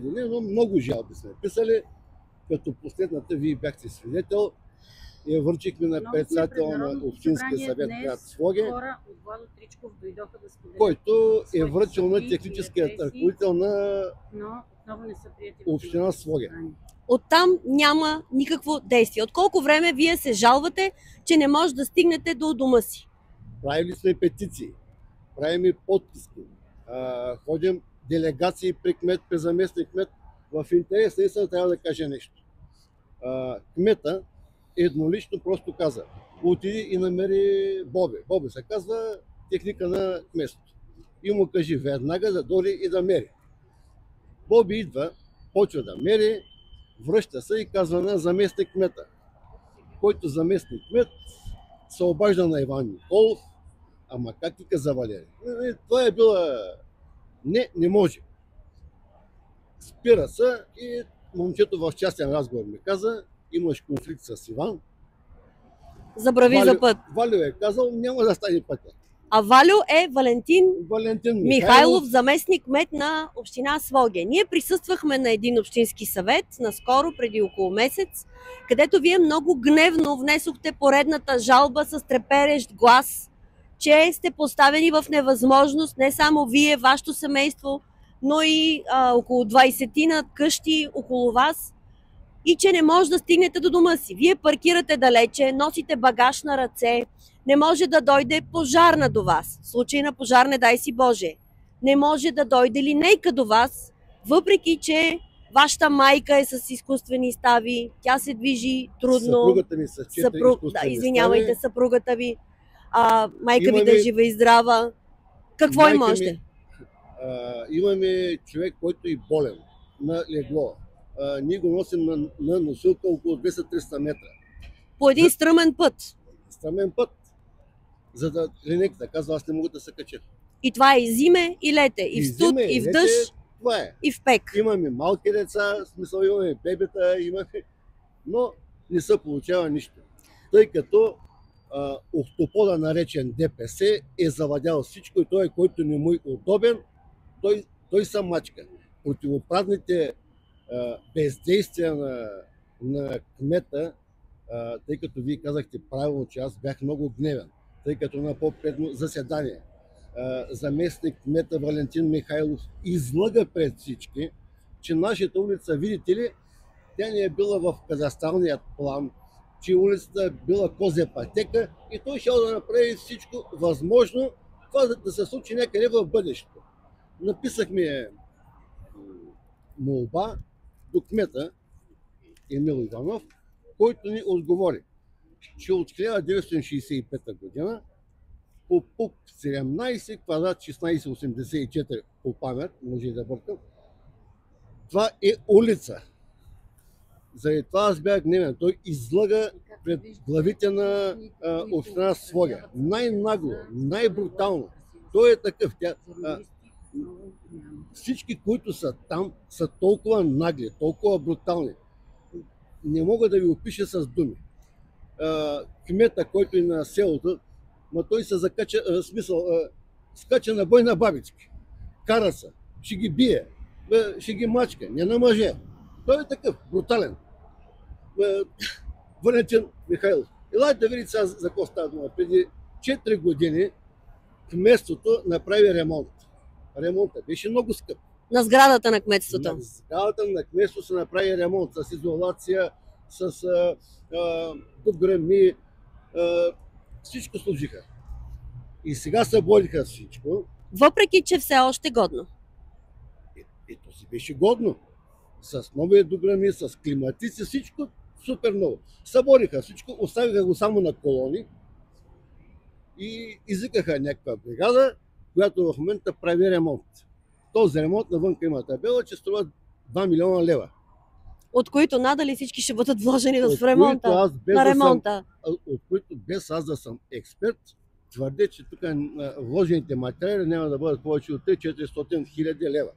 но много жалби сме писали, като последната вие бяхте свидетел. Я връчихме на председател на Общинския съвет град Своге, който е връчил на техническия ръководител на община Своге. Оттам няма никакво действие. От колко време вие се жалвате, че не може да стигнете до дома си? Правили сме петиции, правим подписки, ходим делегации при кмет, при заместник кмет. В интерес на истина трябва да кажа нещо. Кмета еднолично просто каза: отиди и намери Боби. Боби се казва техника на кметството. И му кажи веднага да дойде и да мери. Боби идва, почва да мери, връща се и казва на заместник кмета, който заместник кмет се обажда на Иван Николов: ама как ти каза Валери? Това е била... Не може. Спира се и момчето в частен разговор ми каза: имаш конфликт с Иван. Забрави за път. Валю е казал: няма да стане пътя. А Валю е Валентин Михайлов, заместник кмет на община Своге. Ние присъствахме на един общински съвет наскоро, преди около месец, където вие много гневно внесохте поредната жалба с треперещ глас, че сте поставени в невъзможност не само вие, вашето семейство, но и около 20-на къщи около вас, и че не може да стигнете до дома си. Вие паркирате далече, носите багаж на ръце, не може да дойде пожарна до вас. В случай на пожар, не дай си Боже. Не може да дойде линейка до вас, въпреки че вашата майка е с изкуствени стави, тя се движи трудно. Съпругата ми с 4 изкуствени извинявайте, съпругата ви. Майка ви да е жива и здрава. Какво има още? Имаме човек, който е болен на легло. Ние го носим на носилка около 200-300 метра. По един стръмен път. Стръмен път. За да линейката казва: аз не мога да се кача. И това е и зиме, и лете, и в студ, и в дъжд, и в пек. Имаме малки деца, в смисъл имаме бебета, но не се получава нищо. Тъй като охтопода, наречен ДПС, е завладял всичко и той, който не му е удобен, той се мачка. Противоправните бездействия на кмета, тъй като вие казахте правилно, че аз бях много гневен, тъй като на по-предно заседание заместник кмета Валентин Михайлов излъга пред всички, че нашата улица, видите ли, тя не е била в кадастралният план, че улицата е била козя пътека и той ще да направи всичко възможно това да се случи някъде в бъдещето. Написахме молба до кмета Емил Иванов, който ни отговори, че от 1965 година по ПУП 17, квадрат 1684 по памет, може и да бъркам, това е улица. Заради това аз бях гневен. Той излъга пред главите на община Своге. Най-нагло, най-брутално. Той е такъв. Всички, които са там, са толкова нагли, толкова брутални. Не мога да ви опиша с думи. Кмета, който е на селото, той се закача, скача на бой на бабички. Кара се, ще ги бие, ще ги мачка, не на мъже. Той е такъв, брутален. Валентин Михайлов. Елайте да видите сега за какво става дума. Преди 4 години кметството направи ремонт. Ремонтът беше много скъп. На сградата на кметството? На сградата на кметството се направи ремонт с изолация, с дограми, всичко служиха. И сега събодиха всичко. Въпреки че все още годно. Ето си беше годно. С нови дограми, с климатици, всичко супер много. Събориха всичко, оставиха го само на колони и извикаха някаква бригада, която в момента прави ремонт. Този ремонт навънка има табела, че струва 2 милиона лева. От които надали всички ще бъдат вложени в ремонта, на ремонта. От които без аз да съм експерт, твърдя, че тук вложените материали няма да бъдат повече от 400 хиляди лева.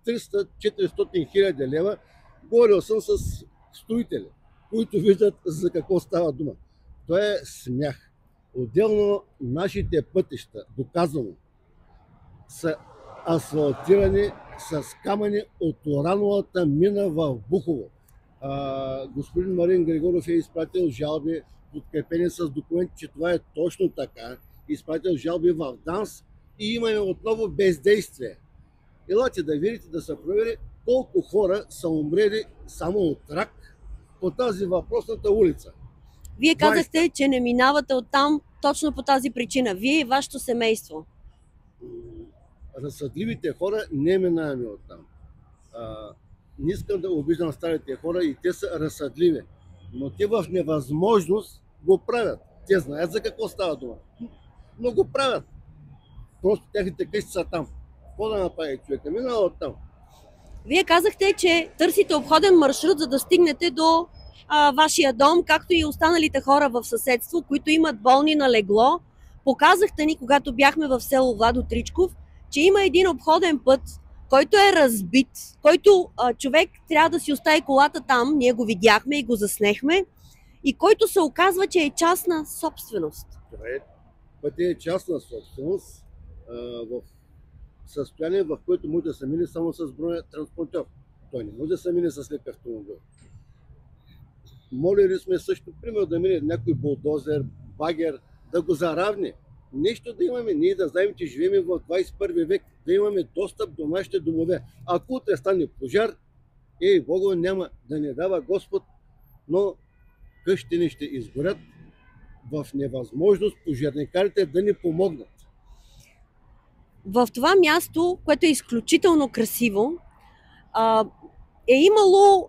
300-400 хиляди лева. Говорил съм с строители, които виждат за какво става дума. Това е смях. Отделно нашите пътища, доказано, са асфалтирани с камъни от урановата мина в Бухово. Господин Марин Григоров е изпратил жалби, подкрепени с документи, че това е точно така. Изпратил жалби в ДАНС и имаме отново бездействие. Елате да видите, да се провери колко хора са умрели само от рак по тази въпросната улица. Вие казахте, че не минавате оттам точно по тази причина. Вие и вашето семейство. Разсъдливите хора не минаваме оттам. Не искам да обиждам старите хора и те са разсъдливи. Но те в невъзможност го правят. Те знаят за какво става дума. Но го правят. Просто техните къщи са там. Какво да направи човека? Минава оттам. Вие казахте, че търсите обходен маршрут, за да стигнете до вашия дом, както и останалите хора в съседство, които имат болни на легло. Показахте ни, когато бяхме в село Владо Тричков, че има един обходен път, който е разбит, който човек трябва да си остави колата там, ние го видяхме и го заснехме, и който се оказва, че е частна собственост. Пътят е частна собственост в състояние, в което може да се мине само с бронетранспортьор. Той не може да се мине с лек автомобил. Молили сме също, примерно, да мине някой булдозер, багер, да го заравни. Нещо да имаме, ние да знаем, че живеем в 21 век, да имаме достъп до нашите домове. Ако утре стане пожар, Богу няма да не дава Господ, но къщите ни ще изгорят в невъзможност пожарникарите да ни помогнат. В това място, което е изключително красиво, е имало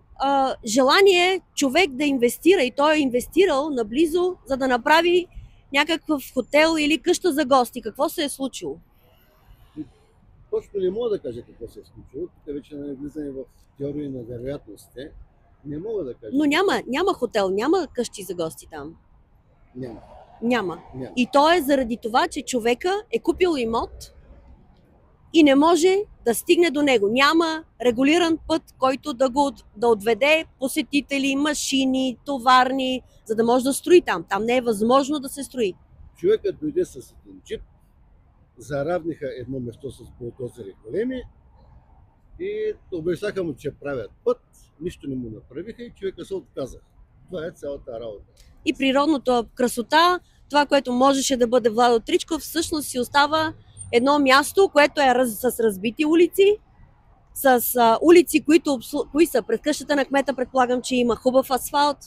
желание човек да инвестира, и той е инвестирал наблизо, за да направи някакъв хотел или къща за гости. Какво се е случило? Точно не мога да кажа какво се е случило. Тук вече не влизаме в теории на вероятностите. Не мога да кажа. Но няма хотел, няма къщи за гости там. Няма. И то е заради това, че човека е купил имот и не може да стигне до него. Няма регулиран път, който да отведе посетители, машини, товарни, за да може да строи там. Там не е възможно да се строи. Човекът дойде с един джип, заравниха едно место с булдозери големи и обещаха му, че правят път, нищо не му направиха и човека се отказа. Това е цялата работа. И природната красота, това, което можеше да бъде Владо Тричков, всъщност си остава едно място, което е с разбити улици, с улици, кои са пред къщата на кмета, предполагам, че има хубав асфалт.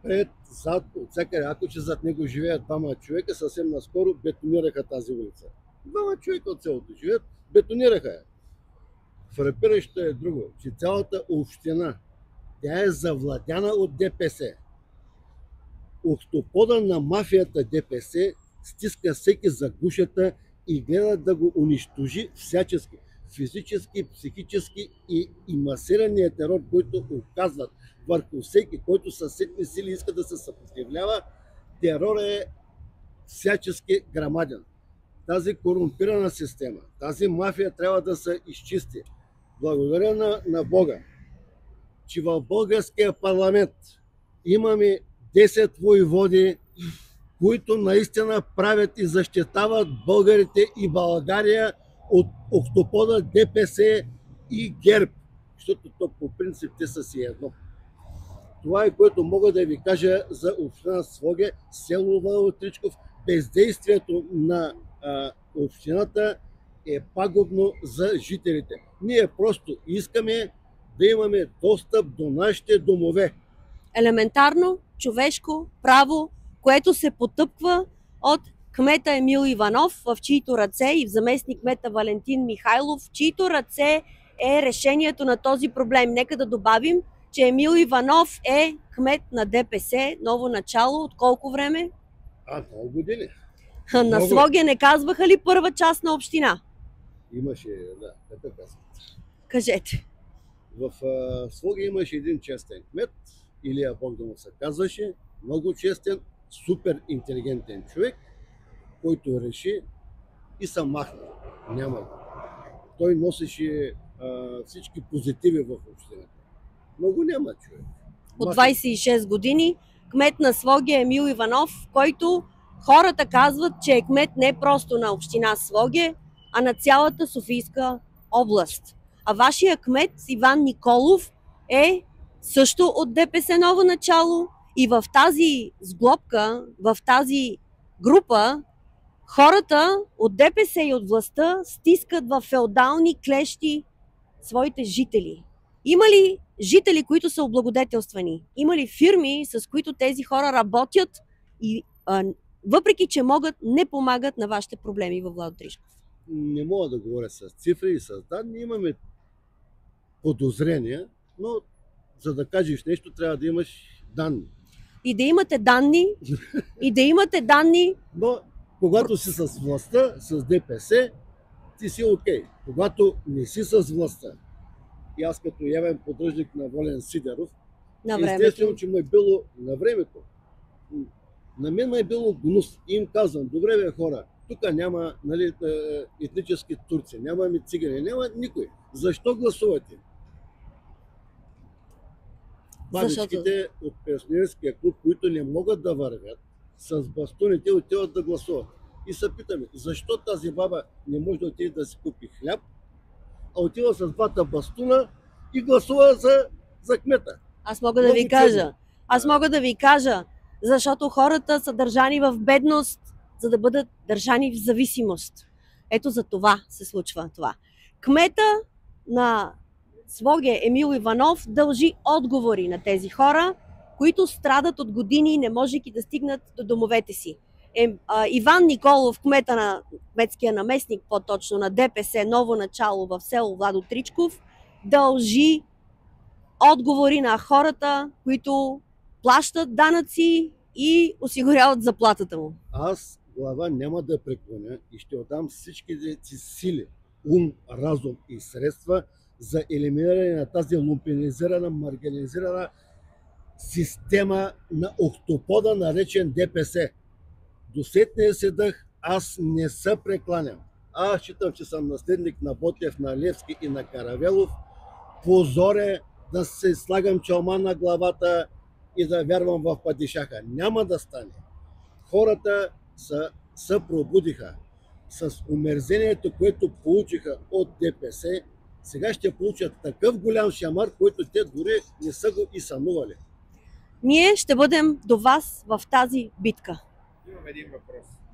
Пред, зад, от всякъде, ако че зад него живеят двама човека, съвсем наскоро бетонираха тази улица. Двама човека от селото живеят, бетонираха я. Фрапиращо е друго, че цялата община, тя е завладяна от ДПС. Октопода на мафията ДПС стиска всеки за гушата и гледа да го унищожи всячески. Физически, психически и масирания терор, който оказват върху всеки, който със сетни сили иска да се съпротивлява, терор е всячески грамаден. Тази корумпирана система, тази мафия трябва да се изчисти. Благодаря на Бога, че в българския парламент имаме 10 воеводи, които наистина правят и защитават българите и България от октопода ДПС и ГЕРБ, защото то по принцип те са си едно. Това е, което мога да ви кажа за община Своге, село Владо Тричков. Бездействието на общината е пагубно за жителите. Ние просто искаме да имаме достъп до нашите домове. Елементарно човешко право, което се потъпква от кмета Емил Иванов, в чието ръце, и в заместник кмета Валентин Михайлов, в чието ръце е решението на този проблем. Нека да добавим, че Емил Иванов е кмет на ДПС, ново начало. От колко време? Много години. На Своге не казваха ли първа част на община? Имаше, да, така казват. Кажете. В Своге имаше един честен кмет, Илия Богданов се казваше, много честен, супер интелигентен човек, който реши и се махна. Няма го. Той носеше всички позитиви в общината. Много няма човек. От 26 години кмет на Своге Емил Иванов, който хората казват, че е кмет не просто на община Своге, а на цялата Софийска област. А вашия кмет Иван Николов е също от ДПС Ново начало и в тази сглобка, в тази група, хората от ДПС и от властта стискат в феодални клещи своите жители. Има ли жители, които са облагодетелствани? Има ли фирми, с които тези хора работят и въпреки, че могат, не помагат на вашите проблеми във Владо Тришков? Не мога да говоря с цифри и с данни. Имаме подозрения, но за да кажеш нещо, трябва да имаш данни. И да имате данни, Но когато си с властта, с ДПС, ти си окей. Когато не си с властта, и аз като явен поддръжник на Волен Сидеров, естествено, че ме е било на времето. На мен ме е било гнус. И им казвам, добре бе хора, тук няма етнически турци, няма цигани, няма никой. Защо гласувате? Бабичките от пенсионерския клуб, които не могат да вървят, с бастуните отиват да гласуват. И се питаме, защо тази баба не може да отиде да си купи хляб, а отива с двата бастуна и гласува за кмета. Аз мога да ви кажа, защото хората са държани в бедност, за да бъдат държани в зависимост. Ето за това се случва това. Кмета на Своге Емил Иванов дължи отговори на тези хора, които страдат от години и не можейки да стигнат до домовете си. Иван Николов, кметския наместник, по-точно на ДПС Ново начало в село Владо Тричков, дължи отговори на хората, които плащат данъци и осигуряват заплатата му. Аз глава няма да преклоня и ще отдам всичките си сили, ум, разум и средства за елиминиране на тази лумпенизирана, маргинализирана система на охтопода, наречен ДПС. До сетния си дъх аз не се прекланям. Аз считам, че съм наследник на Ботев, на Левски и на Каравелов. Позор е да се слагам чалма на главата и да вярвам в падишаха. Няма да стане. Хората се пробудиха. С омерзението, което получиха от ДПС, сега ще получат такъв голям шамар, който те дори не са го и сънували. Ние ще бъдем до вас в тази битка. Имам един въпрос.